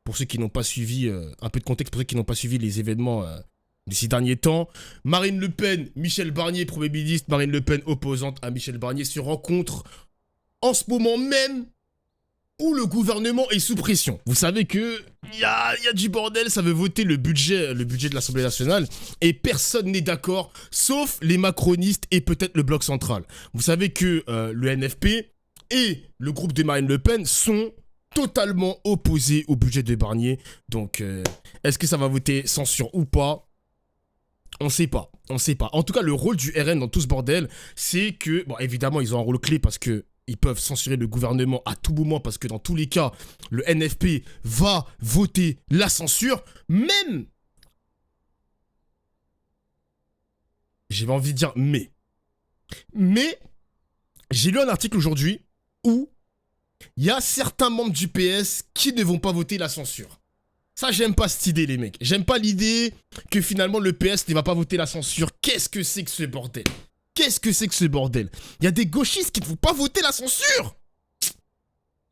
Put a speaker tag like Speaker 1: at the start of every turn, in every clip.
Speaker 1: pour ceux qui n'ont pas suivi, un peu de contexte pour ceux qui n'ont pas suivi les événements de ces derniers temps. Marine Le Pen, Michel Barnier, Premier ministre, Marine Le Pen, opposante à Michel Barnier, se rencontrent en ce moment même où le gouvernement est sous pression. Vous savez que il y a du bordel, ça veut voter le budget de l'Assemblée nationale, et personne n'est d'accord, sauf les macronistes et peut-être le Bloc central. Vous savez que le NFP et le groupe de Marine Le Pen sont totalement opposés au budget de Barnier. Donc, est-ce que ça va voter censure ou pas ? On sait pas. En tout cas, le rôle du RN dans tout ce bordel, c'est que, bon, évidemment, ils ont un rôle clé parce que ils peuvent censurer le gouvernement à tout moment parce que dans tous les cas, le NFP va voter la censure, même... J'ai envie de dire mais. Mais, j'ai lu un article aujourd'hui où il y a certains membres du PS qui ne vont pas voter la censure. Ça, j'aime pas cette idée, les mecs. J'aime pas l'idée que finalement le PS ne va pas voter la censure. Qu'est-ce que c'est que ce bordel ? Qu'est-ce que c'est que ce bordel ? Il y a des gauchistes qui ne vont pas voter la censure.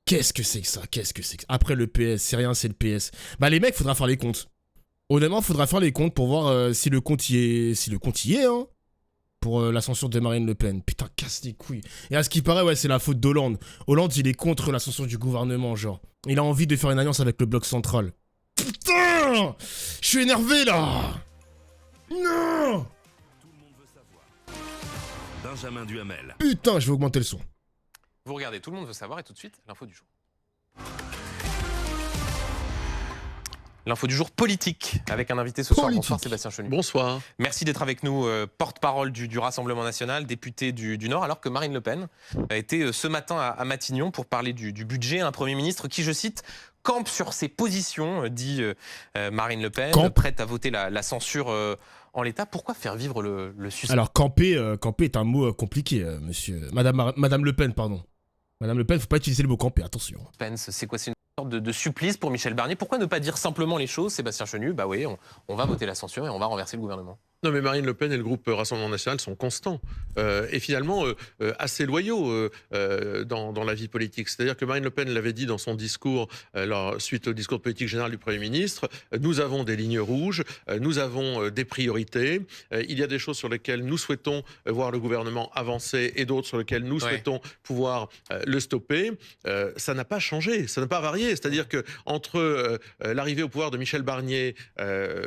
Speaker 1: Qu'est-ce que c'est que ça ? Qu'est-ce que c'est que ça ? Après le PS, c'est rien, c'est le PS. Bah les mecs, faudra faire les comptes. Honnêtement, faudra faire les comptes pour voir si le compte y est. Si le compte y est, hein. Pour la censure de Marine Le Pen. Putain, casse les couilles. Et à ce qui paraît, ouais, c'est la faute d'Hollande. Hollande, il est contre la censure du gouvernement, genre. Il a envie de faire une alliance avec le bloc central. Putain ! Je suis énervé, là ! Non !
Speaker 2: Benjamin Duhamel.
Speaker 1: Putain, je vais augmenter le son.
Speaker 3: Vous regardez, tout le monde veut savoir, et tout de suite, l'info du jour. L'info du jour politique, avec un invité ce soir. Bonsoir Sébastien Chenu.
Speaker 4: Bonsoir.
Speaker 3: Merci d'être avec nous, porte-parole du Rassemblement National, député du Nord, alors que Marine Le Pen a été ce matin à Matignon pour parler du budget. Un Premier ministre qui, je cite, campe sur ses positions, dit Marine Le Pen, prête à voter la censure en l'état. Pourquoi faire vivre le suspense ?
Speaker 1: Alors, camper est un mot compliqué, monsieur. Madame Le Pen, pardon. Madame Le Pen, faut pas utiliser le mot camper, attention.
Speaker 3: C'est quoi ? C'est une sorte de supplice pour Michel Barnier. Pourquoi ne pas dire simplement les choses, Sébastien Chenu ? Bah oui, on va voter la censure et on va renverser le gouvernement.
Speaker 4: Non mais Marine Le Pen et le groupe Rassemblement National sont constants et finalement assez loyaux dans la vie politique. C'est-à-dire que Marine Le Pen l'avait dit dans son discours suite au discours de politique générale du Premier ministre, nous avons des lignes rouges, nous avons des priorités, il y a des choses sur lesquelles nous souhaitons voir le gouvernement avancer et d'autres sur lesquelles nous souhaitons pouvoir le stopper. Ça n'a pas changé, ça n'a pas varié. C'est-à-dire que entre l'arrivée au pouvoir de Michel Barnier,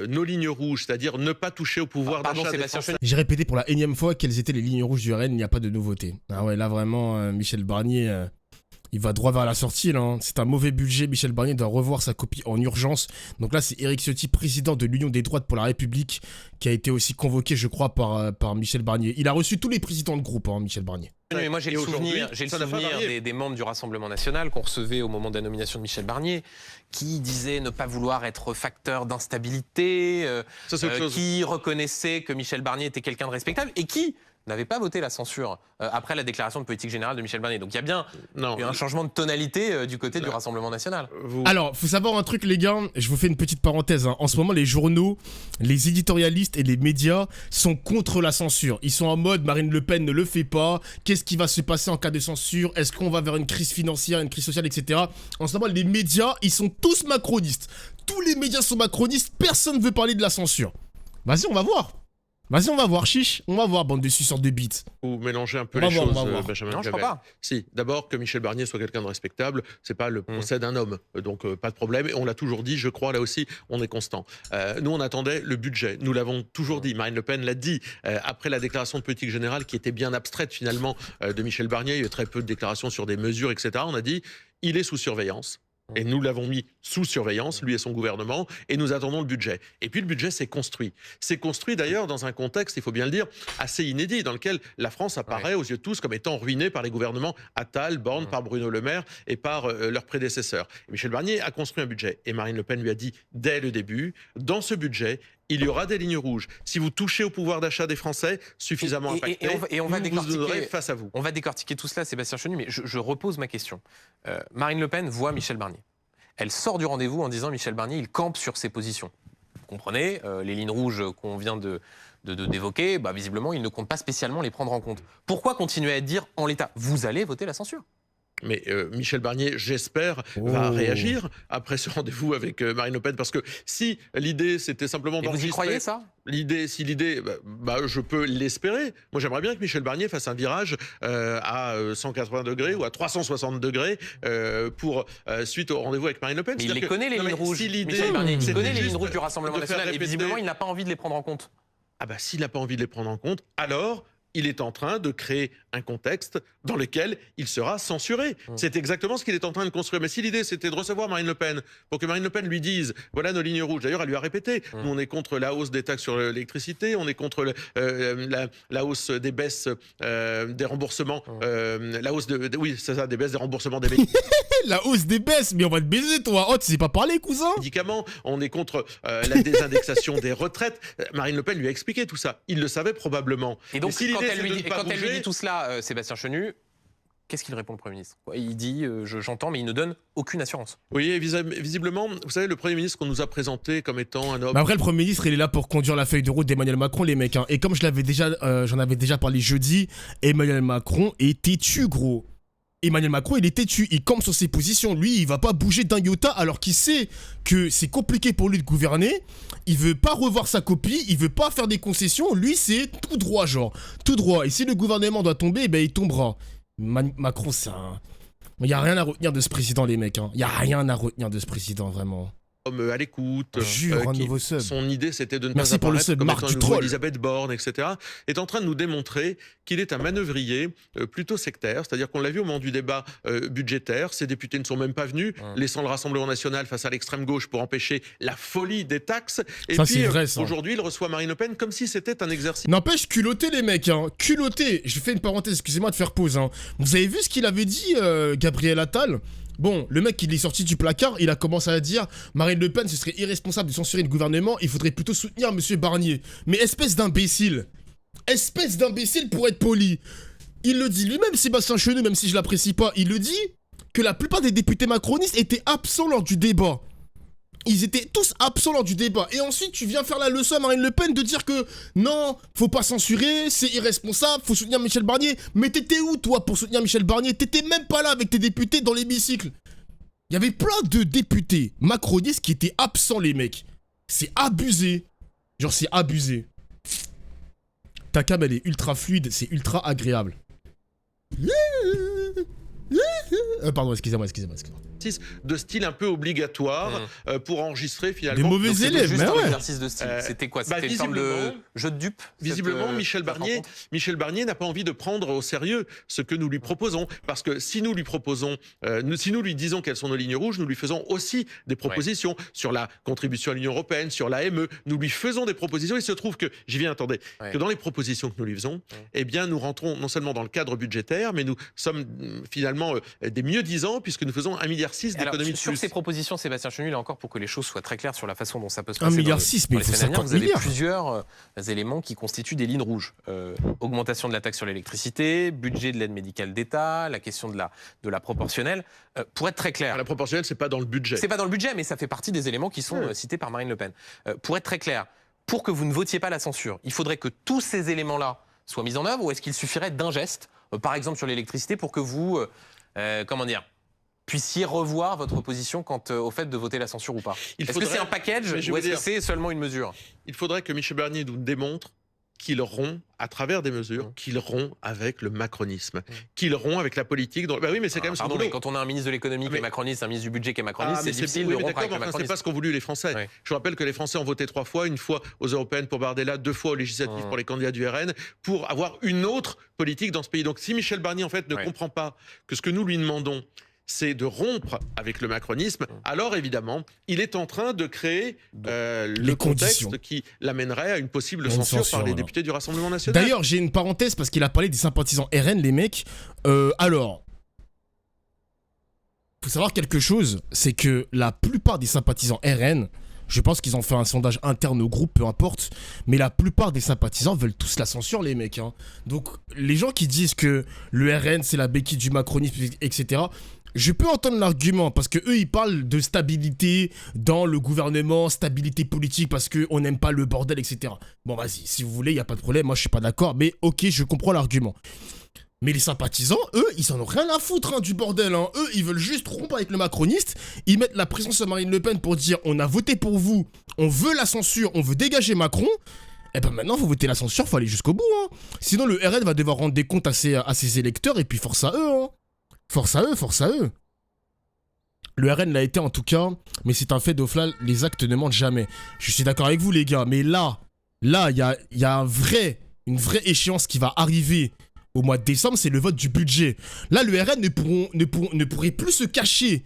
Speaker 4: nos lignes rouges, c'est-à-dire ne pas toucher au pouvoir d'achat des Français.
Speaker 1: J'ai répété pour la énième fois quelles étaient les lignes rouges du RN, il n'y a pas de nouveauté. Ah ouais, là vraiment, Michel Barnier, il va droit vers la sortie, là. Hein. C'est un mauvais budget, Michel Barnier doit revoir sa copie en urgence. Donc là, c'est Éric Ciotti, président de l'Union des droites pour la République, qui a été aussi convoqué, je crois, par Michel Barnier. Il a reçu tous les présidents de groupe, hein, Michel Barnier.
Speaker 3: Mais moi, j'ai le souvenir des membres du Rassemblement National qu'on recevait au moment de la nomination de Michel Barnier, qui disaient ne pas vouloir être facteur d'instabilité, qui reconnaissaient que Michel Barnier était quelqu'un de respectable et qui n'avait pas voté la censure après la déclaration de politique générale de Michel Barnier. Donc il y a bien un changement de tonalité du côté du Rassemblement National.
Speaker 1: Alors, faut savoir un truc, les gars, je vous fais une petite parenthèse. Hein. En ce moment, les journaux, les éditorialistes et les médias sont contre la censure. Ils sont en mode Marine Le Pen ne le fait pas. Qu'est-ce qui va se passer en cas de censure? Est-ce qu'on va vers une crise financière, une crise sociale, etc. En ce moment, les médias, ils sont tous macronistes. Tous les médias sont macronistes. Personne ne veut parler de la censure. Vas-y, on va voir. Vas-y, on va voir, chiche. On va voir, bande de suceurs de bites.
Speaker 4: Vous mélangez un peu les choses, Benjamin.
Speaker 3: Non, je crois pas.
Speaker 4: Si, d'abord, que Michel Barnier soit quelqu'un de respectable, c'est pas le procès d'un homme. Donc, pas de problème. Et on l'a toujours dit, je crois, là aussi, on est constant. Nous, on attendait le budget. Nous l'avons toujours dit. Marine Le Pen l'a dit. Après la déclaration de politique générale, qui était bien abstraite, finalement, de Michel Barnier, il y a eu très peu de déclarations sur des mesures, etc. On a dit, il est sous surveillance. Et nous l'avons mis sous surveillance, lui et son gouvernement, et nous attendons le budget. Et puis le budget s'est construit. C'est construit d'ailleurs dans un contexte, il faut bien le dire, assez inédit, dans lequel la France apparaît aux yeux de tous comme étant ruinée par les gouvernements Attal, Borne, par Bruno Le Maire et par leurs prédécesseurs. Et Michel Barnier a construit un budget. Et Marine Le Pen lui a dit dès le début, dans ce budget, il y aura des lignes rouges. Si vous touchez au pouvoir d'achat des Français, suffisamment impacté,
Speaker 3: on va décortiquer
Speaker 4: face à vous.
Speaker 3: On va décortiquer tout cela, Sébastien Chenu, mais je repose ma question. Marine Le Pen voit Michel Barnier. Elle sort du rendez-vous en disant Michel Barnier, il campe sur ses positions. Vous comprenez, les lignes rouges qu'on vient d'évoquer, bah, visiblement, il ne compte pas spécialement les prendre en compte. Pourquoi continuer à dire en l'état, vous allez voter la censure ?
Speaker 4: Mais Michel Barnier, j'espère, va réagir après ce rendez-vous avec Marine Le Pen, parce que si l'idée c'était simplement
Speaker 3: d'enregistrer... Vous y croyez ça ?
Speaker 4: Si l'idée, je peux l'espérer. Moi, j'aimerais bien que Michel Barnier fasse un virage à 180 degrés ou à 360 degrés pour suite au rendez-vous avec Marine Le Pen.
Speaker 3: Mais il les connaît, les lignes rouges. Michel Barnier, il connaît les lignes rouges du Rassemblement national et visiblement, il n'a pas envie de les prendre en compte.
Speaker 4: Ah bah, s'il n'a pas envie de les prendre en compte, alors... il est en train de créer un contexte dans lequel il sera censuré. C'est exactement ce qu'il est en train de construire. Mais si l'idée, c'était de recevoir Marine Le Pen, pour que Marine Le Pen lui dise, voilà nos lignes rouges. D'ailleurs, elle lui a répété, nous, on est contre la hausse des taxes sur l'électricité, on est contre la hausse des baisses des remboursements, la hausse oui, c'est ça, des baisses des remboursements des médicaments.
Speaker 1: La hausse des baisses, mais on va te baiser, toi. Oh, tu sais pas parler, cousin.
Speaker 4: Médicaments, on est contre la désindexation des retraites. Marine Le Pen lui a expliqué tout ça. Il le savait probablement.
Speaker 3: Et donc, quand elle lui dit tout cela, Sébastien Chenu, qu'est-ce qu'il répond, le Premier ministre? Il dit j'entends, mais il ne donne aucune assurance.
Speaker 4: Oui, visiblement, vous savez, le Premier ministre qu'on nous a présenté comme étant un homme...
Speaker 1: Après, le Premier ministre, il est là pour conduire la feuille de route d'Emmanuel Macron, les mecs. Hein. Et comme j'en avais déjà parlé jeudi, Emmanuel Macron est têtu, gros. Emmanuel Macron, il est têtu, il campe sur ses positions. Lui, il va pas bouger d'un iota alors qu'il sait que c'est compliqué pour lui de gouverner. Il veut pas revoir sa copie, il veut pas faire des concessions. Lui, c'est tout droit, genre. Tout droit. Et si le gouvernement doit tomber, ben il tombera. Macron, c'est un... Il y a rien à retenir de ce président, les mecs. Hein. Il y a rien à retenir de ce président, vraiment.
Speaker 4: À l'écoute,
Speaker 1: son
Speaker 4: idée c'était de ne pas apparaître comme étant un nouveau Elisabeth Borne, etc., est en train de nous démontrer qu'il est un manœuvrier plutôt sectaire, c'est-à-dire qu'on l'a vu au moment du débat budgétaire, ces députés ne sont même pas venus, laissant le Rassemblement national face à l'extrême gauche pour empêcher la folie des taxes, et
Speaker 1: ça,
Speaker 4: puis aujourd'hui il reçoit Marine Le Pen comme si c'était un exercice.
Speaker 1: N'empêche, culotté les mecs, hein. Culotté. Je fais une parenthèse, excusez-moi de faire pause. Hein. Vous avez vu ce qu'il avait dit, Gabriel Attal ? Bon, le mec, il est sorti du placard, il a commencé à dire Marine Le Pen, ce serait irresponsable de censurer le gouvernement, il faudrait plutôt soutenir Monsieur Barnier. Mais espèce d'imbécile pour être poli. Il le dit lui-même, Sébastien Chenu, même si je l'apprécie pas, il le dit que la plupart des députés macronistes étaient absents lors du débat. Ils étaient tous absents lors du débat. Et ensuite, tu viens faire la leçon à Marine Le Pen de dire que non, faut pas censurer, c'est irresponsable, faut soutenir Michel Barnier. Mais t'étais où, toi, pour soutenir Michel Barnier? T'étais même pas là avec tes députés dans l'hémicycle. Il y avait plein de députés macronistes qui étaient absents, les mecs. C'est abusé. Genre, c'est abusé. Ta cam, elle est ultra fluide, c'est ultra agréable. Pardon, excusez-moi.
Speaker 4: De style un peu obligatoire pour enregistrer finalement.
Speaker 1: Des mauvais élèves,
Speaker 3: juste un exercice de style. C'était quoi? C'était une forme de jeu de dupe.
Speaker 4: Visiblement, Michel Barnier n'a pas envie de prendre au sérieux ce que nous lui proposons, parce que si nous lui proposons, si nous lui disons quelles sont nos lignes rouges, nous lui faisons aussi des propositions sur la contribution à l'Union européenne, sur l'AME. Nous lui faisons des propositions. Il se trouve que que dans les propositions que nous lui faisons, eh bien, nous rentrons non seulement dans le cadre budgétaire, mais nous sommes finalement des mieux-disants puisque nous faisons 1,6 milliard d'économies de plus.
Speaker 3: Sur ces propositions, Sébastien Chenu, là encore, pour que les choses soient très claires sur la façon dont ça peut se passer.
Speaker 1: 1,6 milliard, mais il faut 50
Speaker 3: vous avez plusieurs éléments qui constituent des lignes rouges. Augmentation de la taxe sur l'électricité, budget de l'aide médicale d'État, la question de la proportionnelle. Pour être très clair...
Speaker 4: La proportionnelle, c'est pas dans le budget.
Speaker 3: C'est pas dans le budget, mais ça fait partie des éléments qui sont cités par Marine Le Pen. Pour être très clair, pour que vous ne votiez pas la censure, il faudrait que tous ces éléments-là soient mis en œuvre, ou est-ce qu'il suffirait d'un geste, par exemple sur l'électricité, pour que vous... puissiez revoir votre position quant au fait de voter la censure ou pas? Est-ce que c'est un package ou est-ce que c'est seulement une mesure?
Speaker 4: Il faudrait que Michel Barnier nous démontre qu'il rompt, à travers des mesures, qu'il rompt avec le macronisme, qu'il rompt avec la politique. Bah oui, mais c'est quand même son boulot.
Speaker 3: Mais quand on a un ministre de l'économie qui est macroniste, un ministre du budget qui est macroniste, c'est difficile de rompre avec le macronisme.
Speaker 4: C'est pas ce qu'ont voulu les Français. Oui. Je vous rappelle que les Français ont voté 3 fois, une fois aux européennes pour Bardella, 2 fois aux législatives pour les candidats du RN, pour avoir une autre politique dans ce pays. Donc si Michel Barnier, en fait, ne comprend pas que ce que nous lui demandons, c'est de rompre avec le macronisme, alors évidemment, il est en train de créer le contexte qui l'amènerait à une possible censure par les députés du Rassemblement national.
Speaker 1: D'ailleurs, j'ai une parenthèse parce qu'il a parlé des sympathisants RN, les mecs. Alors, faut savoir quelque chose, c'est que la plupart des sympathisants RN, je pense qu'ils ont fait un sondage interne au groupe, peu importe, mais la plupart des sympathisants veulent tous la censure, les mecs. Hein. Donc, les gens qui disent que le RN, c'est la béquille du macronisme, etc., je peux entendre l'argument, parce que eux ils parlent de stabilité dans le gouvernement, stabilité politique, parce qu'on n'aime pas le bordel, etc. Bon, vas-y, si vous voulez, il n'y a pas de problème, moi je suis pas d'accord, mais ok, je comprends l'argument. Mais les sympathisants, eux, ils en ont rien à foutre hein, du bordel. Hein. Eux, ils veulent juste rompre avec le macroniste. Ils mettent la pression sur Marine Le Pen pour dire on a voté pour vous, on veut la censure, on veut dégager Macron. Et ben maintenant, faut voter la censure, faut aller jusqu'au bout. Hein. Sinon, le RN va devoir rendre des comptes à ses électeurs et puis force à eux. Hein. Force à eux, force à eux. Le RN l'a été en tout cas, mais c'est un fait d'Oflal, les actes ne mentent jamais. Je suis d'accord avec vous les gars, mais là, il y a une vraie échéance qui va arriver au mois de décembre, c'est le vote du budget. Là, le RN ne pourrait plus se cacher.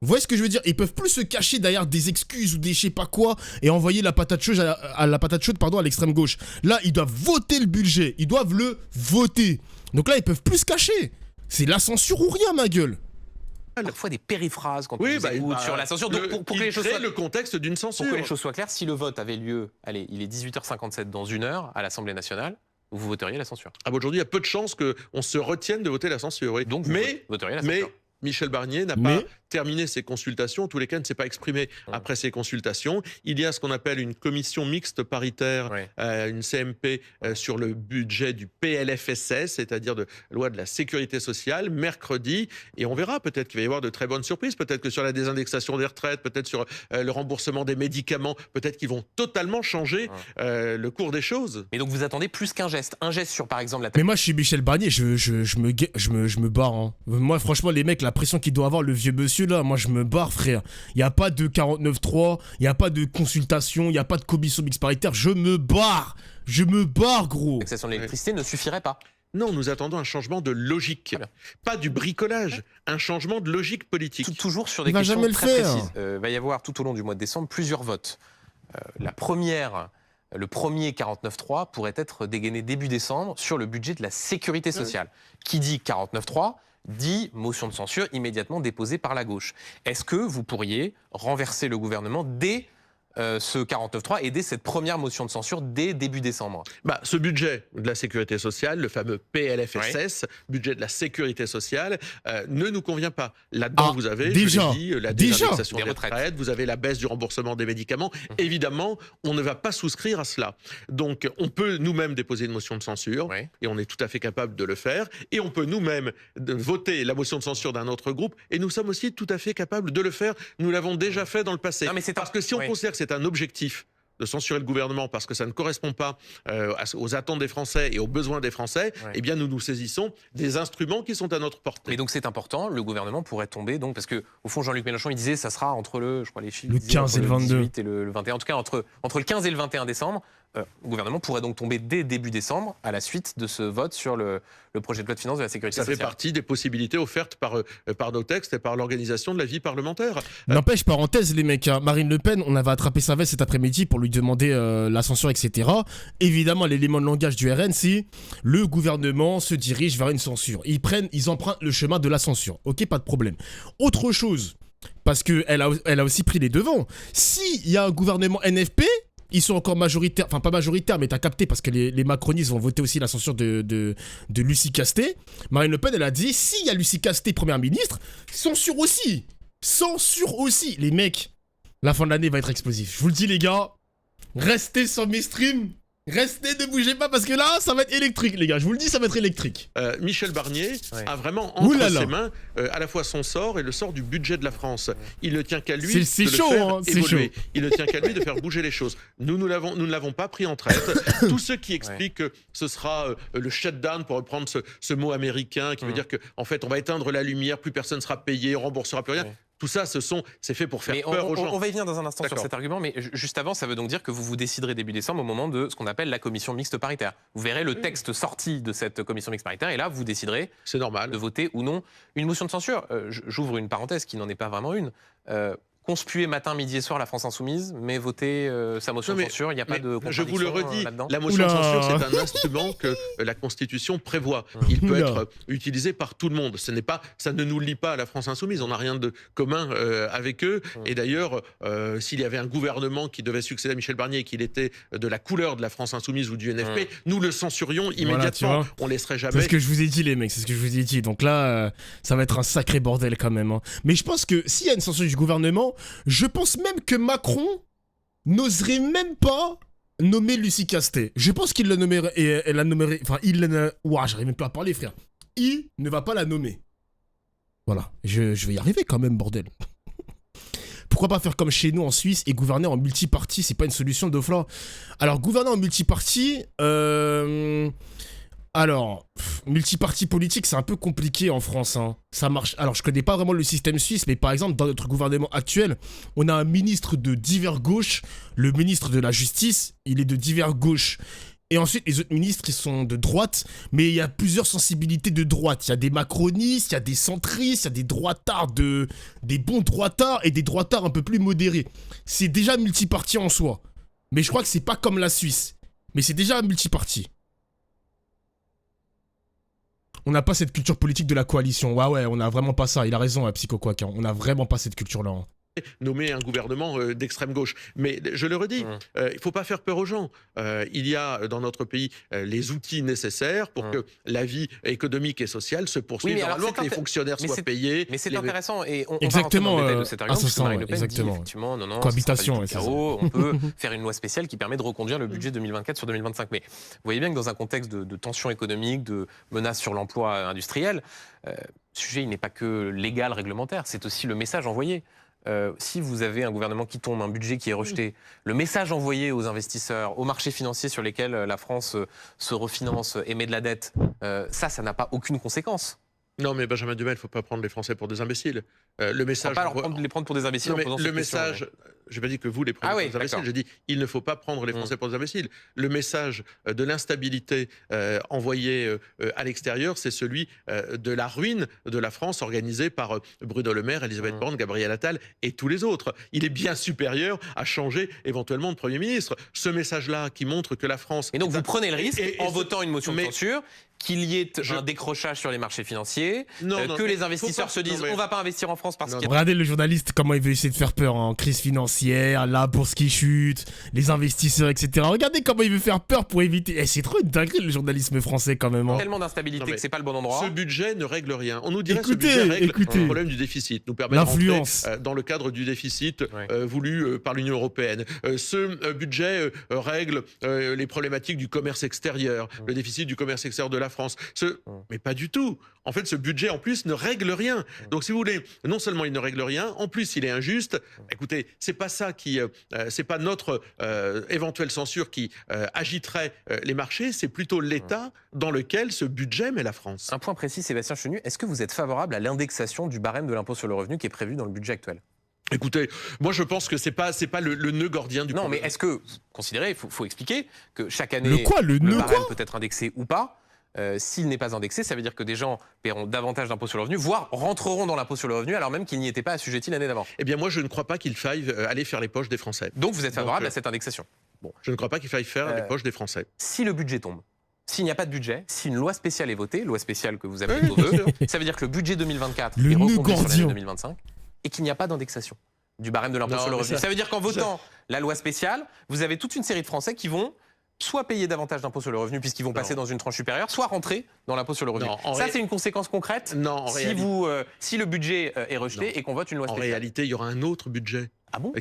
Speaker 1: Vous voyez ce que je veux dire? Ils peuvent plus se cacher derrière des excuses ou des je sais pas quoi et envoyer la patate chaude à l'extrême gauche. Là, ils doivent voter le budget. Ils doivent le voter. Donc là, ils peuvent plus se cacher. C'est la censure ou rien, ma gueule.
Speaker 3: Parfois des périphrases quand on vous écoute sur la censure. Donc pour que les choses soient...
Speaker 4: le contexte d'une censure.
Speaker 3: Pour que les choses soient claires, si le vote avait lieu, allez, il est 18h57 dans 1 heure à l'Assemblée nationale, vous voteriez la censure.
Speaker 4: Aujourd'hui, il y a peu de chances qu'on se retienne de voter la censure. Oui.
Speaker 3: Donc vous voteriez la censure.
Speaker 4: Michel Barnier n'a pas terminé ses consultations, en tous les cas ne s'est pas exprimé après ses consultations. Il y a ce qu'on appelle une commission mixte paritaire, une CMP sur le budget du PLFSS, c'est-à-dire de loi de la sécurité sociale, mercredi, et on verra, peut-être qu'il va y avoir de très bonnes surprises, peut-être que sur la désindexation des retraites, peut-être sur le remboursement des médicaments, peut-être qu'ils vont totalement changer le cours des choses.
Speaker 3: Mais donc vous attendez plus qu'un geste sur par exemple la...
Speaker 1: Mais moi je suis Michel Barnier, je me barre. Hein. Moi franchement les mecs, la pression qu'il doit avoir le vieux monsieur là, moi je me barre frère. Il n'y a pas de 49.3, il n'y a pas de consultation, il n'y a pas de commission mixte paritaire, je me barre gros.
Speaker 3: L'accession de l'électricité ne suffirait pas.
Speaker 4: Non, nous attendons un changement de logique, pas du bricolage, un changement de logique politique.
Speaker 3: Toujours sur des questions très précises. Il va y avoir tout au long du mois de décembre plusieurs votes. Le premier 49.3 pourrait être dégainé début décembre sur le budget de la sécurité sociale. Qui dit 49.3 dit motion de censure immédiatement déposée par la gauche. Est-ce que vous pourriez renverser le gouvernement dès ce 49.3 et dès cette première motion de censure dès début décembre?
Speaker 4: Ce budget de la sécurité sociale, le fameux PLFSS, budget de la sécurité sociale, ne nous convient pas. Là-dedans, vous avez, je l'ai dit, la désindexation des retraites, vous avez la baisse du remboursement des médicaments. Évidemment, on ne va pas souscrire à cela. Donc, on peut nous-mêmes déposer une motion de censure, et on est tout à fait capable de le faire, et on peut nous-mêmes voter la motion de censure d'un autre groupe, et nous sommes aussi tout à fait capables de le faire. Nous l'avons déjà fait dans le passé.
Speaker 3: Non, mais
Speaker 4: parce que si on considère que c'est un objectif de censurer le gouvernement parce que ça ne correspond pas aux attentes des Français et aux besoins des Français, eh bien nous nous saisissons des instruments qui sont à notre portée.
Speaker 3: Mais donc c'est important, le gouvernement pourrait tomber, donc, parce que au fond Jean-Luc Mélenchon il disait ça sera entre le
Speaker 1: 15 et le 22.
Speaker 3: 18 et le 21, en tout cas entre le 15 et le 21 décembre, le gouvernement pourrait donc tomber dès début décembre à la suite de ce vote sur le projet de loi de finances de la sécurité sociale.
Speaker 4: Ça fait partie des possibilités offertes par nos textes et par l'organisation de la vie parlementaire.
Speaker 1: N'empêche, parenthèse les mecs, hein, Marine Le Pen, on avait attrapé sa veste cet après-midi pour lui demander la censure, etc. Évidemment, l'élément de langage du RN, c'est le gouvernement se dirige vers une censure. Ils empruntent le chemin de la censure. Ok, pas de problème. Autre chose, parce qu'elle a aussi pris les devants. S'il y a un gouvernement NFP, ils sont encore majoritaires, enfin pas majoritaires, mais t'as capté parce que les macronistes vont voter aussi la censure de Lucie Castet. Marine Le Pen, elle a dit, s'il y a Lucie Castet première ministre, censure aussi. Les mecs, la fin de l'année va être explosive. Je vous le dis les gars, restez sur mes streams. Restez, ne bougez pas parce que là, ça va être électrique, les gars. Je vous le dis, ça va être électrique.
Speaker 4: Michel Barnier a vraiment entre ses mains à la fois son sort et le sort du budget de la France. Il ne tient qu'à lui de le faire évoluer. Il ne tient qu'à lui de faire bouger les choses. Nous ne l'avons pas pris en traite. Tous ceux qui expliquent que ce sera le shutdown, pour reprendre ce mot américain, qui veut dire qu'en fait, on va éteindre la lumière, plus personne ne sera payé, on ne remboursera plus rien. Tout ça, c'est fait pour faire peur aux gens.
Speaker 3: On va y venir dans un instant sur cet argument, mais juste avant, ça veut donc dire que vous vous déciderez début décembre au moment de ce qu'on appelle la commission mixte paritaire. Vous verrez le texte sorti de cette commission mixte paritaire, et là, vous déciderez de voter ou non une motion de censure. J'ouvre une parenthèse qui n'en est pas vraiment une. Conspuer matin, midi et soir la France Insoumise, mais voter sa motion de censure, il n'y a pas de contradiction.
Speaker 4: Je vous le redis, la motion de censure, c'est un instrument que la Constitution prévoit. Il peut être utilisé par tout le monde. Ça ne nous lie pas à la France Insoumise. On n'a rien de commun avec eux. Et d'ailleurs, s'il y avait un gouvernement qui devait succéder à Michel Barnier et qu'il était de la couleur de la France Insoumise ou du NFP, nous le censurions immédiatement. Voilà, on laisserait jamais.
Speaker 1: C'est ce que je vous ai dit, les mecs. C'est ce que je vous ai dit. Donc là, ça va être un sacré bordel quand même. Hein. Mais je pense que s'il y a une censure du gouvernement, je pense même que Macron n'oserait même pas nommer Lucie Castet. Je pense qu'il la nommerait, enfin, j'arrive même pas à parler, frère. il ne va pas la nommer. Voilà, je vais y arriver quand même, bordel. Pourquoi pas faire comme chez nous en Suisse et gouverner en multiparti? C'est pas une solution de flan. Alors, gouverner en multiparti, multiparti politique, c'est un peu compliqué en France. Hein. Ça marche. Alors, je connais pas vraiment le système suisse, mais par exemple, dans notre gouvernement actuel, on a un ministre de divers gauche. Le ministre de la Justice, il est de divers gauche. Et ensuite, les autres ministres, ils sont de droite, mais il y a plusieurs sensibilités de droite. Il y a des macronistes, il y a des centristes, il y a des droitards, des bons droitards et des droitards un peu plus modérés. C'est déjà multiparti en soi. Mais je crois que c'est pas comme la Suisse. Mais c'est déjà multiparti. On n'a pas cette culture politique de la coalition. Ouais, on n'a vraiment pas ça. Il a raison, Psycho Quack. Hein. On n'a vraiment pas cette culture-là. Hein.
Speaker 4: Nommer un gouvernement d'extrême gauche. Mais je le redis, il ne faut pas faire peur aux gens. Il y a dans notre pays les outils nécessaires pour que la vie économique et sociale se poursuive, normalement, que les fonctionnaires soient payés.
Speaker 3: Mais c'est intéressant, et on
Speaker 1: exactement,
Speaker 3: va rentrer dans le détail de cet argument, parce que Marine Le Pen
Speaker 1: exactement.
Speaker 3: dit effectivement, non,
Speaker 1: cohabitation,
Speaker 3: c'est on peut faire une loi spéciale qui permet de reconduire le budget 2024 sur 2025. Mais vous voyez bien que dans un contexte de tension économique, de menace sur l'emploi industriel, le sujet il n'est pas que légal, réglementaire, c'est aussi le message envoyé. Si vous avez un gouvernement qui tombe, un budget qui est rejeté, le message envoyé aux investisseurs, aux marchés financiers sur lesquels la France se refinance, émet de la dette, ça n'a pas aucune conséquence.
Speaker 4: Non, mais Benjamin Duhamel, il ne faut pas prendre les Français pour des imbéciles. Le message.
Speaker 3: Il ne faut pas les prendre pour des imbéciles.
Speaker 4: Non, mais le message. Je n'ai pas dit que vous les prenez pour des imbéciles. J'ai dit il ne faut pas prendre les Français pour des imbéciles. Le message de l'instabilité envoyé à l'extérieur, c'est celui de la ruine de la France organisée par Bruno Le Maire, Elisabeth Borne, Gabriel Attal et tous les autres. Il est bien supérieur à changer éventuellement de Premier ministre. Ce message-là qui montre que la France.
Speaker 3: Et donc vous prenez le risque en votant une motion de censure qu'il y ait un décrochage sur les marchés financiers, que les investisseurs se disent on ne va pas investir en France parce qu'il y a...
Speaker 1: Regardez le journaliste, comment il veut essayer de faire peur, hein. Crise financière, la bourse qui chute, les investisseurs, etc. Regardez comment il veut faire peur pour éviter... c'est trop une dinguerie le journalisme français quand même. Hein.
Speaker 3: Tellement d'instabilité que c'est pas le bon endroit.
Speaker 4: Ce budget ne règle rien. On nous dirait que ce budget règle le problème du déficit, nous permet de rentrer dans le cadre du déficit voulu par l'Union européenne. Ce budget règle les problématiques du commerce extérieur, le déficit du commerce extérieur de la France. Mais pas du tout. En fait, ce budget, en plus, ne règle rien. Donc, si vous voulez, non seulement il ne règle rien, en plus, il est injuste. Écoutez, c'est pas ça qui... c'est pas notre éventuelle censure qui agiterait les marchés, c'est plutôt l'État dans lequel ce budget met la France.
Speaker 3: Un point précis, Sébastien Chenu, est-ce que vous êtes favorable à l'indexation du barème de l'impôt sur le revenu qui est prévu dans le budget actuel ?
Speaker 4: Écoutez, moi je pense que c'est pas le nœud gordien du problème.
Speaker 3: Non, mais est-ce que, considérez, il faut expliquer que chaque année,
Speaker 1: le
Speaker 3: barème peut être indexé ou pas. S'il n'est pas indexé, ça veut dire que des gens paieront davantage d'impôts sur le revenu, voire rentreront dans l'impôt sur le revenu alors même qu'ils n'y étaient pas assujettis l'année d'avant.
Speaker 4: Eh bien moi je ne crois pas qu'il faille aller faire les poches des Français.
Speaker 3: Donc vous êtes favorable à cette indexation ?
Speaker 4: Bon. Je ne crois pas qu'il faille faire les poches des Français.
Speaker 3: Si le budget tombe, s'il n'y a pas de budget, si une loi spéciale est votée, loi spéciale que vous avez mis au vœu, ça veut dire que le budget 2024 est reconduit sur l'année 2025 et qu'il n'y a pas d'indexation du barème de l'impôt sur le revenu. Ça veut dire qu'en votant la loi spéciale, vous avez toute une série de Français qui vont soit payer davantage d'impôts sur le revenu puisqu'ils vont passer dans une tranche supérieure, soit rentrer dans l'impôt sur le revenu. Ça, c'est une conséquence concrète si le budget est rejeté et qu'on vote une loi spéciale.
Speaker 4: En réalité, il y aura un autre budget.
Speaker 3: Ah bon ?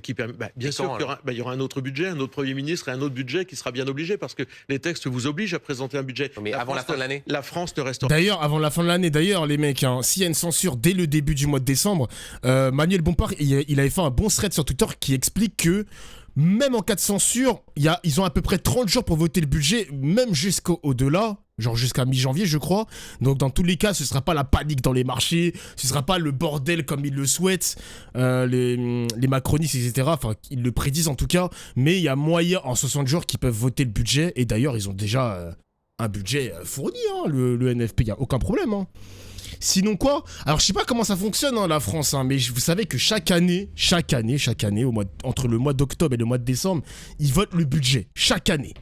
Speaker 4: Bien sûr qu'il y aura un autre budget, un autre Premier ministre et un autre budget qui sera bien obligé parce que les textes vous obligent à présenter un budget.
Speaker 3: Mais avant la fin de l'année ?
Speaker 4: La France ne restera...
Speaker 1: D'ailleurs, avant la fin de l'année, les mecs, s'il y a une censure dès le début du mois de décembre, Manuel Bompard, il avait fait un bon thread sur Twitter qui explique que même en cas de censure, ils ont à peu près 30 jours pour voter le budget, même jusqu'au-delà, genre jusqu'à mi-janvier, je crois. Donc, dans tous les cas, ce ne sera pas la panique dans les marchés, ce ne sera pas le bordel comme ils le souhaitent, les macronistes, etc. Enfin, ils le prédisent en tout cas. Mais il y a moyen, en 60 jours, qu'ils peuvent voter le budget. Et d'ailleurs, ils ont déjà un budget fourni, hein, le NFP, il n'y a aucun problème. Hein. Sinon quoi ? Alors je sais pas comment ça fonctionne la France, mais vous savez que chaque année, entre le mois d'octobre et le mois de décembre, ils votent le budget, chaque année.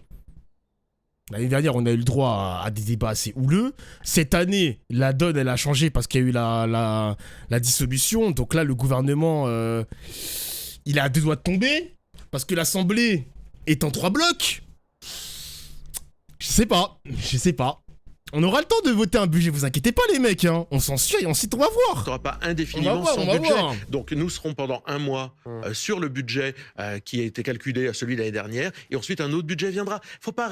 Speaker 1: L'année dernière, on a eu le droit à des débats assez houleux. Cette année, la donne, elle a changé parce qu'il y a eu la dissolution. Donc là, le gouvernement, il est à 2 doigts de tomber parce que l'Assemblée est en 3 blocs. Je sais pas. On aura le temps de voter un budget, vous inquiétez pas les mecs, hein. On s'en suit et ensuite on va voir.
Speaker 4: Tu n'auras pas indéfiniment son budget. Donc nous serons pendant un mois sur le budget qui a été calculé à celui de l'année dernière, et ensuite un autre budget viendra. Faut pas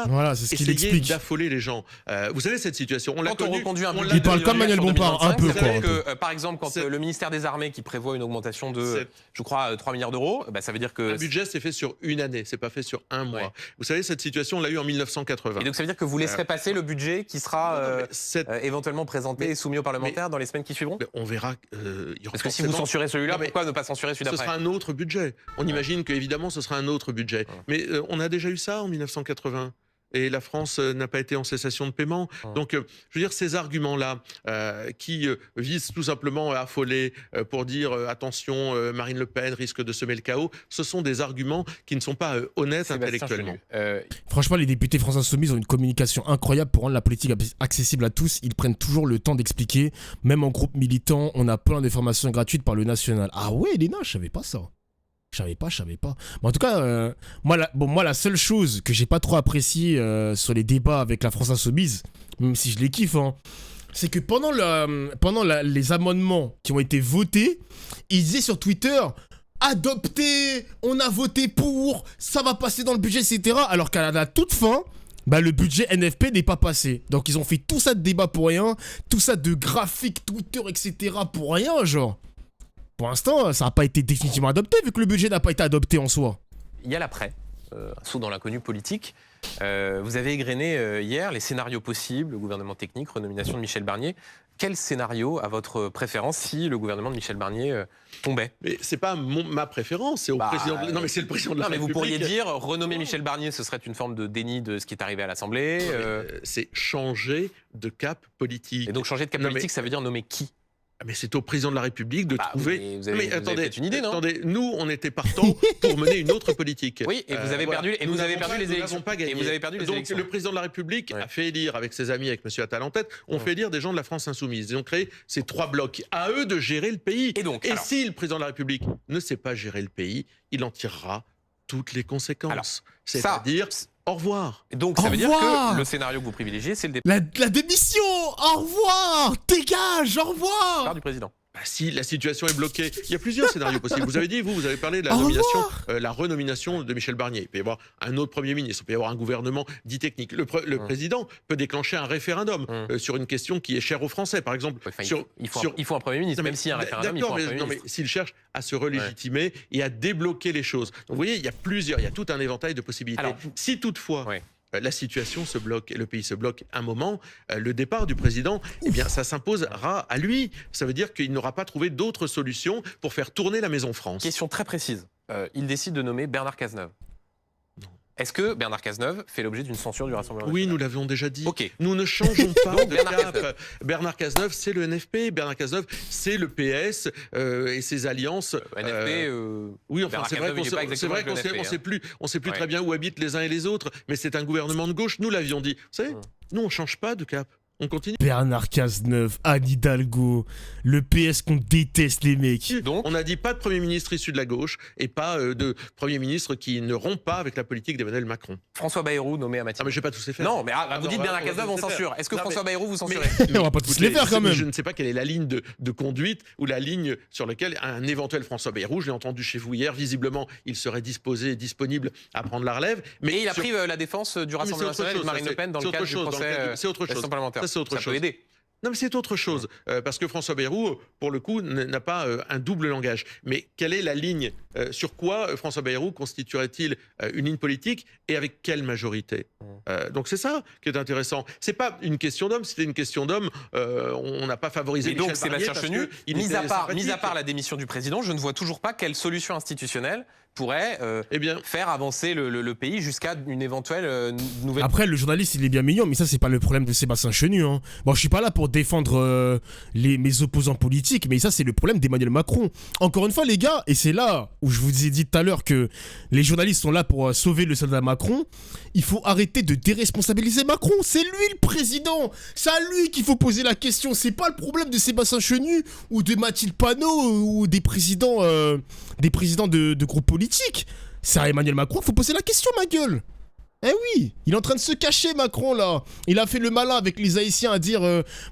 Speaker 1: voilà, c'est ce qu'il
Speaker 4: essayer
Speaker 1: explique.
Speaker 4: d'affoler les gens. Vous savez cette situation, on l'a connue.
Speaker 1: Il parle comme Manuel Bompard, un peu quoi.
Speaker 3: Par exemple, quand le ministère des Armées qui prévoit une augmentation de, je crois, 3 milliards d'euros, bah, ça veut dire que...
Speaker 4: Le budget, c'est fait sur une année, c'est pas fait sur un mois. Ouais. Vous savez, cette situation, on l'a eu en 1980.
Speaker 3: Et donc ça veut dire que vous laisserez passer le budget qui sera éventuellement présenté et soumis aux parlementaires dans les semaines qui suivront.
Speaker 4: On verra.
Speaker 3: Parce que si vous censurez celui-là, pourquoi ne pas censurer celui d'après?
Speaker 4: Ce sera un autre budget. On imagine qu'évidemment, ce sera un autre budget. Mais on a déjà eu ça en 1980. Et la France n'a pas été en cessation de paiement. Donc, je veux dire, ces arguments-là qui visent tout simplement à affoler pour dire attention, Marine Le Pen risque de semer le chaos, ce sont des arguments qui ne sont pas honnêtes intellectuellement.
Speaker 1: Franchement, les députés France Insoumise ont une communication incroyable pour rendre la politique accessible à tous. Ils prennent toujours le temps d'expliquer. Même en groupe militant, on a plein d'informations gratuites par le national. Ah ouais, Elena, je savais pas ça. Je savais pas. Mais en tout cas, moi, la seule chose que j'ai pas trop appréciée sur les débats avec la France Insoumise, même si je les kiffe, hein, c'est que pendant les amendements qui ont été votés, ils disaient sur Twitter « Adopté, on a voté pour, ça va passer dans le budget, etc. » Alors qu'à la toute fin, bah, le budget NFP n'est pas passé. Donc ils ont fait tout ça de débat pour rien, tout ça de graphiques, Twitter, etc. pour rien, genre. Pour l'instant, ça n'a pas été définitivement adopté, vu que le budget n'a pas été adopté en soi.
Speaker 3: Il y a l'après, un saut dans l'inconnu politique. Vous avez égrené hier les scénarios possibles, le gouvernement technique, renomination de Michel Barnier. Quel scénario a votre préférence si le gouvernement de Michel Barnier tombait?
Speaker 4: Mais c'est pas ma préférence, c'est au président. Non, mais c'est le président de la République.
Speaker 3: Mais vous pourriez dire renommer Michel Barnier, ce serait une forme de déni de ce qui est arrivé à l'Assemblée.
Speaker 4: C'est changer de cap politique.
Speaker 3: Et donc changer de cap politique, ça veut dire nommer qui?
Speaker 4: Mais c'est au président de la République de trouver.
Speaker 3: Vous avez peut-être une idée, non?
Speaker 4: Attendez, nous, on était partants pour mener une autre politique.
Speaker 3: Oui, et vous avez perdu, et vous avez perdu les élections.
Speaker 4: Et vous avez perdu les élections. Donc le président de la République a fait élire, avec ses amis, avec M. Attal en tête, on fait élire des gens de la France Insoumise. Ils ont créé ces 3 blocs. À eux de gérer le pays. Et si le président de la République ne sait pas gérer le pays, il en tirera toutes les conséquences. C'est-à-dire. Au revoir.
Speaker 3: Et donc ça veut dire que le scénario que vous privilégiez, c'est le départ.
Speaker 1: La démission. Au revoir. Dégage. Au revoir.
Speaker 3: Départ du président.
Speaker 4: Bah, si la situation est bloquée, il y a plusieurs scénarios possibles. Vous avez dit, vous avez parlé de la nomination, la renomination de Michel Barnier. Il peut y avoir un autre Premier ministre, il peut y avoir un gouvernement dit technique. Le président peut déclencher un référendum sur une question qui est chère aux Français, par exemple.
Speaker 3: Il faut un Premier ministre, même s'il y a un référendum, il faut un Premier ministre.
Speaker 4: Non, mais s'il cherche à se relégitimer et à débloquer les choses. Donc vous voyez, il y a tout un éventail de possibilités. Alors, si toutefois... la situation se bloque et le pays se bloque un moment, le départ du président, eh bien, ça s'imposera à lui. Ça veut dire qu'il n'aura pas trouvé d'autres solutions pour faire tourner la Maison France.
Speaker 3: Question très précise. Il décide de nommer Bernard Cazeneuve. Est-ce que Bernard Cazeneuve fait l'objet d'une censure du Rassemblement national?
Speaker 4: Oui, nous l'avions déjà dit.
Speaker 3: Okay.
Speaker 4: Nous ne changeons pas de cap. Bernard Cazeneuve, c'est le NFP. Bernard Cazeneuve, c'est le PS et ses alliances.
Speaker 3: NFP,
Speaker 4: oui, enfin, c'est vrai qu'on ne sait plus très bien où habitent les uns et les autres, mais c'est un gouvernement de gauche, nous l'avions dit. Vous savez, nous, on ne change pas de cap. On continue.
Speaker 1: Bernard Cazeneuve, Anne Hidalgo, le PS qu'on déteste les mecs.
Speaker 4: Donc, on n'a dit pas de Premier ministre issu de la gauche et pas de Premier ministre qui ne rompt pas avec la politique d'Emmanuel Macron.
Speaker 3: François Bayrou nommé à Matignon.
Speaker 4: Ah mais je vais pas tous les faire.
Speaker 3: Non, mais vous dites Bernard Cazeneuve, on censure. Est-ce que François Bayrou vous censurez?
Speaker 1: On va pas tous les faire quand même.
Speaker 4: Je ne sais pas quelle est la ligne de conduite ou la ligne sur laquelle un éventuel François Bayrou, je l'ai entendu chez vous hier, visiblement il serait disposé et disponible à prendre la relève.
Speaker 3: Et il a pris la défense du Rassemblement national et de Marine Le Pen dans le cadre du procès.
Speaker 4: C'est autre chose.
Speaker 3: C'est autre chose. Ça peut aider.
Speaker 4: Non, mais c'est autre chose, parce que François Bayrou, pour le coup, n'a pas un double langage. Mais quelle est la ligne? Sur quoi François Bayrou constituerait-il une ligne politique et avec quelle majorité? Donc c'est ça qui est intéressant. C'est pas une question d'homme, c'était une question d'homme, on n'a pas favorisé Michel
Speaker 3: Barnier. Et donc Sébastien Chenu, mis à part la démission du président, je ne vois toujours pas quelle solution institutionnelle pourrait faire avancer le pays jusqu'à une éventuelle nouvelle...
Speaker 1: Après, le journaliste, il est bien mignon, mais ça, c'est pas le problème de Sébastien Chenu. Hein. Bon, je suis pas là pour défendre mes opposants politiques, mais ça, c'est le problème d'Emmanuel Macron. Encore une fois, les gars, et c'est là où je vous ai dit tout à l'heure que les journalistes sont là pour sauver le soldat Macron, il faut arrêter de déresponsabiliser Macron. C'est lui le président. C'est à lui qu'il faut poser la question. C'est pas le problème de Sébastien Chenu ou de Mathilde Panot ou des présidents de groupes politiques. C'est à Emmanuel Macron qu'il faut poser la question, ma gueule. Eh oui, il est en train de se cacher, Macron, là. Il a fait le malin avec les Haïtiens à dire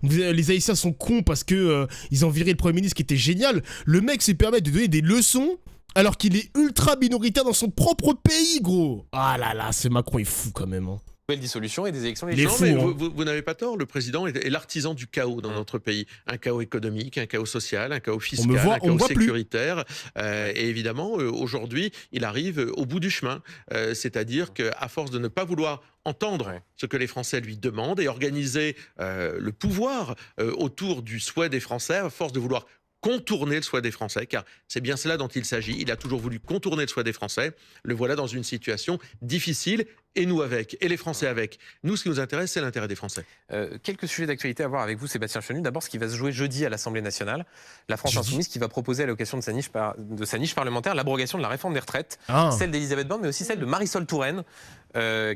Speaker 1: les Haïtiens sont cons parce que ils ont viré le Premier ministre qui était génial. Le mec se permet de donner des leçons alors qu'il est ultra minoritaire dans son propre pays, gros. Ah là là, ce Macron est fou quand même. Hein.
Speaker 3: Nouvelle dissolution et des élections.
Speaker 1: Il est fou,
Speaker 4: mais
Speaker 1: hein.
Speaker 4: vous n'avez pas tort, le président est l'artisan du chaos dans notre pays. Un chaos économique, un chaos social, un chaos fiscal, un chaos sécuritaire. Et évidemment, aujourd'hui, il arrive au bout du chemin. C'est-à-dire qu'à force de ne pas vouloir entendre ce que les Français lui demandent et organiser le pouvoir autour du souhait des Français, à force de vouloir contourner le souhait des Français, car c'est bien cela dont il s'agit. Il a toujours voulu contourner le souhait des Français. Le voilà dans une situation difficile, et nous avec, et les Français avec. Nous, ce qui nous intéresse, c'est l'intérêt des Français.
Speaker 3: Quelques sujets d'actualité à voir avec vous, Sébastien Chenu. D'abord, ce qui va se jouer jeudi à l'Assemblée nationale. La France Insoumise qui va proposer à l'occasion de sa niche parlementaire l'abrogation de la réforme des retraites, celle d'Elisabeth Borne, mais aussi celle de Marisol Touraine,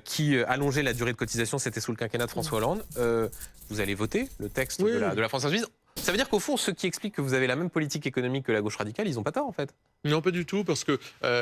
Speaker 3: qui allongeait la durée de cotisation, c'était sous le quinquennat de François Hollande. Vous allez voter le texte de la France Insoumise. Ça veut dire qu'au fond, ceux qui expliquent que vous avez la même politique économique que la gauche radicale, ils n'ont pas tort en fait.
Speaker 4: Non, pas du tout, parce que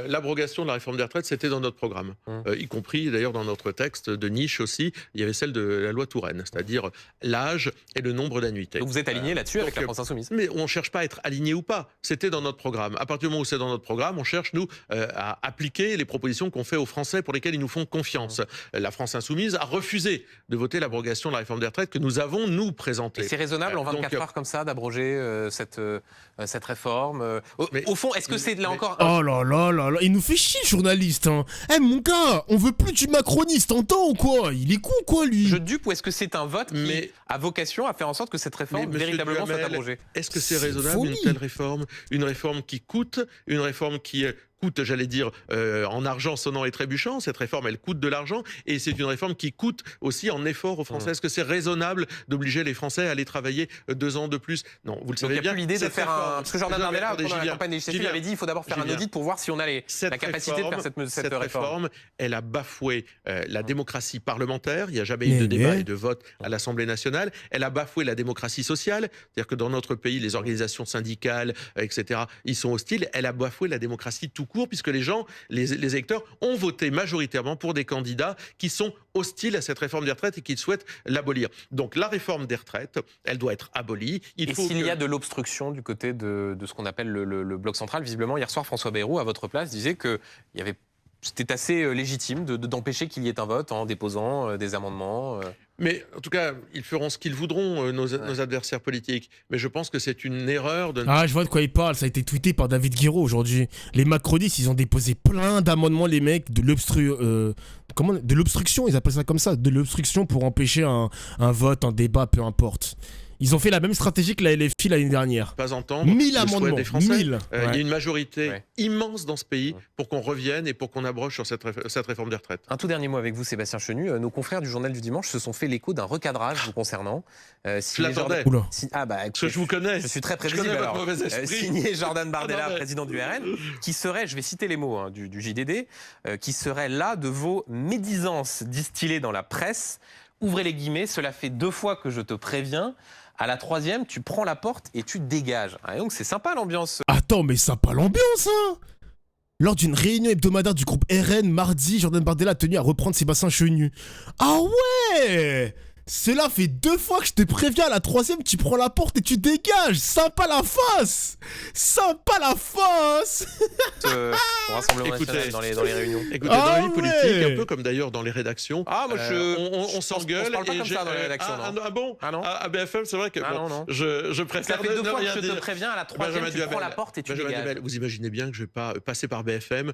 Speaker 4: l'abrogation de la réforme des retraites, c'était dans notre programme. Y compris d'ailleurs dans notre texte de niche aussi, il y avait celle de la loi Touraine, c'est-à-dire l'âge et le nombre d'annuités.
Speaker 3: Donc vous êtes aligné là-dessus avec la France Insoumise.
Speaker 4: Mais on ne cherche pas à être aligné ou pas, c'était dans notre programme. À partir du moment où c'est dans notre programme, on cherche, nous, à appliquer les propositions qu'on fait aux Français pour lesquels ils nous font confiance. La France Insoumise a refusé de voter l'abrogation de la réforme des retraites que nous avons, nous, présentée.
Speaker 3: Et c'est raisonnable en 24 heures comme ça d'abroger cette réforme au fond, est-ce que c'est là encore...
Speaker 1: Oh là là là là, il nous fait chier le journaliste. Hein. Eh mon gars, on veut plus du macroniste, t'entends ou quoi? Il est con quoi lui?
Speaker 3: Je dupe ou est-ce que c'est un vote qui a vocation à faire en sorte que cette réforme véritablement soit abrogée?
Speaker 4: Est-ce que c'est raisonnable une telle réforme? Une réforme qui coûte, une réforme qui coûte, j'allais dire, en argent sonnant et trébuchant. Cette réforme, elle coûte de l'argent et c'est une réforme qui coûte aussi en effort aux Français. Est-ce que c'est raisonnable d'obliger les Français à aller travailler 2 ans de plus? Non, vous le savez bien.
Speaker 3: Donc il n'y a plus l'idée de faire un... Parce que Jordan Bardella, pendant la campagne législative, il avait dit qu'il faut d'abord faire un audit pour voir si on a la capacité de faire cette réforme.
Speaker 4: Elle a bafoué la démocratie parlementaire. Il n'y a jamais eu de débat et de vote à l'Assemblée nationale. Elle a bafoué la démocratie sociale. C'est-à-dire que dans notre pays, les organisations syndicales, etc., ils sont hostiles. Elle a bafoué la démocratie tout court, puisque les gens, les électeurs, ont voté majoritairement pour des candidats qui sont hostiles à cette réforme des retraites et qui souhaitent l'abolir. Donc la réforme des retraites, elle doit être abolie.
Speaker 3: S'il y a de l'obstruction du côté de ce qu'on appelle le bloc central, visiblement hier soir, François Bayrou, à votre place, disait que c'était assez légitime d'empêcher qu'il y ait un vote en déposant des amendements.
Speaker 4: Mais en tout cas, ils feront ce qu'ils voudront, nos adversaires politiques. Mais je pense que c'est une erreur de...
Speaker 1: Ah, je vois de quoi il parle. Ça a été tweeté par David Guiraud aujourd'hui. Les macronistes, ils ont déposé plein d'amendements, les mecs, de l'obstruction, ils appellent ça comme ça. De l'obstruction pour empêcher un vote, un débat, peu importe. Ils ont fait la même stratégie que la LFI l'année dernière.
Speaker 4: Pas entendre
Speaker 1: 1000 amendements,
Speaker 4: des Français.
Speaker 1: 1000.
Speaker 4: Il y a une majorité immense dans ce pays pour qu'on revienne et pour qu'on abroge sur cette réforme des retraites.
Speaker 3: Un tout dernier mot avec vous, Sébastien Chenu. Nos confrères du Journal du Dimanche se sont fait l'écho d'un recadrage vous concernant.
Speaker 4: Je l'attendais. Parce que je vous connais.
Speaker 3: Je suis très prévisible. Signé Jordan Bardella, président du RN, qui serait, je vais citer les mots du JDD, qui serait là de vos médisances distillées dans la presse. Ouvrez les guillemets, cela fait 2 fois que je te préviens. À la 3e, tu prends la porte et tu dégages. Et donc c'est sympa l'ambiance.
Speaker 1: Attends, mais sympa l'ambiance, hein. Lors d'une réunion hebdomadaire du groupe RN, mardi, Jordan Bardella a tenu à reprendre Sébastien Chenu. Ah ouais! Cela fait 2 fois que je te préviens, à la 3e, tu prends la porte et tu dégages. Sympa la face. Sympa la face.
Speaker 3: Rassemblement national dans les réunions.
Speaker 4: Écoutez, dans la vie politique, un peu comme d'ailleurs dans les rédactions, on s'engueule.
Speaker 3: On parle pas comme ça dans les rédactions.
Speaker 4: Ah bon? À BFM, c'est vrai que je préfère
Speaker 3: ça fait 2 fois que je te préviens, à la 3e, tu prends la porte et tu dégages.
Speaker 4: Vous imaginez bien que je ne vais pas passer par BFM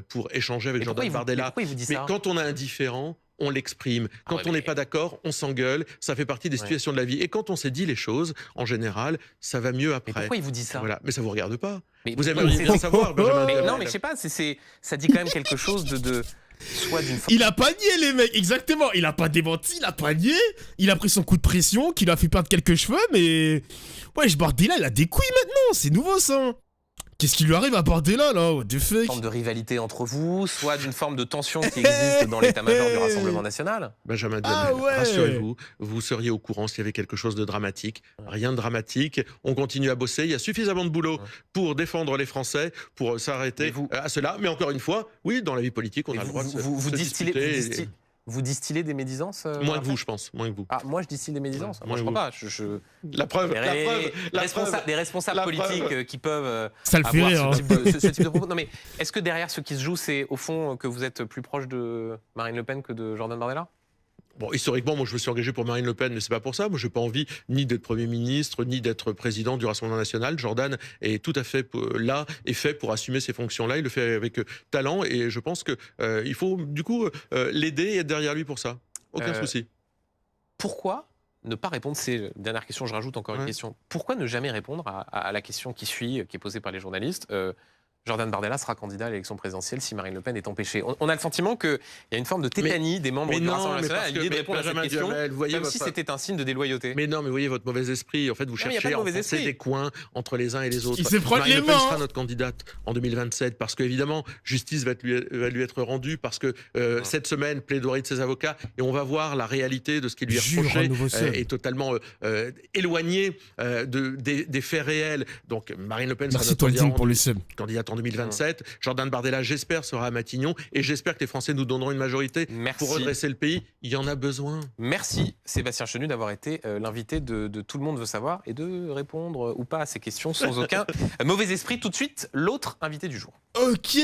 Speaker 4: pour échanger avec Jordan Bardella.
Speaker 3: Pourquoi il vous dit ça?
Speaker 4: Mais quand on a un différend, on l'exprime. Quand on n'est pas d'accord, on s'engueule. Ça fait partie des situations de la vie. Et quand on s'est dit les choses, en général, ça va mieux après.
Speaker 3: Mais pourquoi il vous dit ça?
Speaker 4: Voilà. Mais ça vous regarde pas. Vous aimeriez bien savoir, Benjamin.
Speaker 3: Non, mais je sais pas. Ça dit quand même quelque chose de soit d'une...
Speaker 1: Il a pas nié, les mecs. Exactement. Il a pas démenti, il a pas nié. Il a pris son coup de pression qui lui a fait perdre quelques cheveux, mais... Ouais, Bardella, il a des couilles maintenant. C'est nouveau, ça. Qu'est-ce qui lui arrive à Bardella, là? What the fuck?
Speaker 3: Une forme de rivalité entre vous, soit d'une forme de tension qui existe dans l'état-major du Rassemblement national.
Speaker 4: Benjamin Duhamel, rassurez-vous, vous seriez au courant s'il y avait quelque chose de dramatique. Rien de dramatique. On continue à bosser. Il y a suffisamment de boulot pour défendre les Français, pour s'arrêter à cela. Mais encore une fois, oui, dans la vie politique, on a le droit de se disputer.
Speaker 3: Vous distillez des médisances
Speaker 4: Moins que vous, je pense. Moins que vous.
Speaker 3: Ah, moi, je distille des médisances. Moi, je crois pas.
Speaker 4: La preuve.
Speaker 3: Les responsables politiques qui peuvent
Speaker 1: ça le
Speaker 3: avoir
Speaker 1: fait rire,
Speaker 3: ce type de propos. Non, mais est-ce que derrière ce qui se joue, c'est au fond que vous êtes plus proche de Marine Le Pen que de Jordan Bardella?
Speaker 4: Bon, historiquement, moi, je me suis engagé pour Marine Le Pen, mais c'est pas pour ça. Moi, je n'ai pas envie ni d'être Premier ministre, ni d'être président du Rassemblement national. Jordan est tout à fait là et fait pour assumer ces fonctions-là. Il le fait avec talent et je pense qu'il faut, du coup, l'aider et être derrière lui pour ça. Aucun souci.
Speaker 3: Pourquoi ne pas répondre, c'est la dernière question, je rajoute encore une question. Pourquoi ne jamais répondre à la question qui suit, qui est posée par les journalistes Jordan Bardella sera candidat à l'élection présidentielle si Marine Le Pen est empêchée. On a le sentiment qu'il y a une forme de tétanie des membres du Rassemblement national à l'idée de répondre à cette question, comme si c'était un signe de déloyauté.
Speaker 4: Mais non, mais vous voyez votre mauvais esprit. En fait, vous cherchez à enfoncer des coins entre les uns et les autres.
Speaker 1: Il s'est frotté
Speaker 4: Marine
Speaker 1: les
Speaker 4: Le Pen
Speaker 1: mains.
Speaker 4: sera notre candidate en 2027 parce qu'évidemment, justice va lui être rendue parce que cette semaine, plaidoirie de ses avocats et on va voir la réalité de ce qui lui est reproché est totalement éloignée des faits réels. Donc Marine Le Pen sera notre candidate en 2027. Jordan Bardella, j'espère, sera à Matignon et j'espère que les Français nous donneront une majorité pour redresser le pays. Il y en a besoin.
Speaker 3: Merci Sébastien Chenu d'avoir été l'invité de Tout le monde veut savoir et de répondre ou pas à ces questions sans aucun mauvais esprit. Tout de suite, l'autre invité du jour.
Speaker 1: Ok.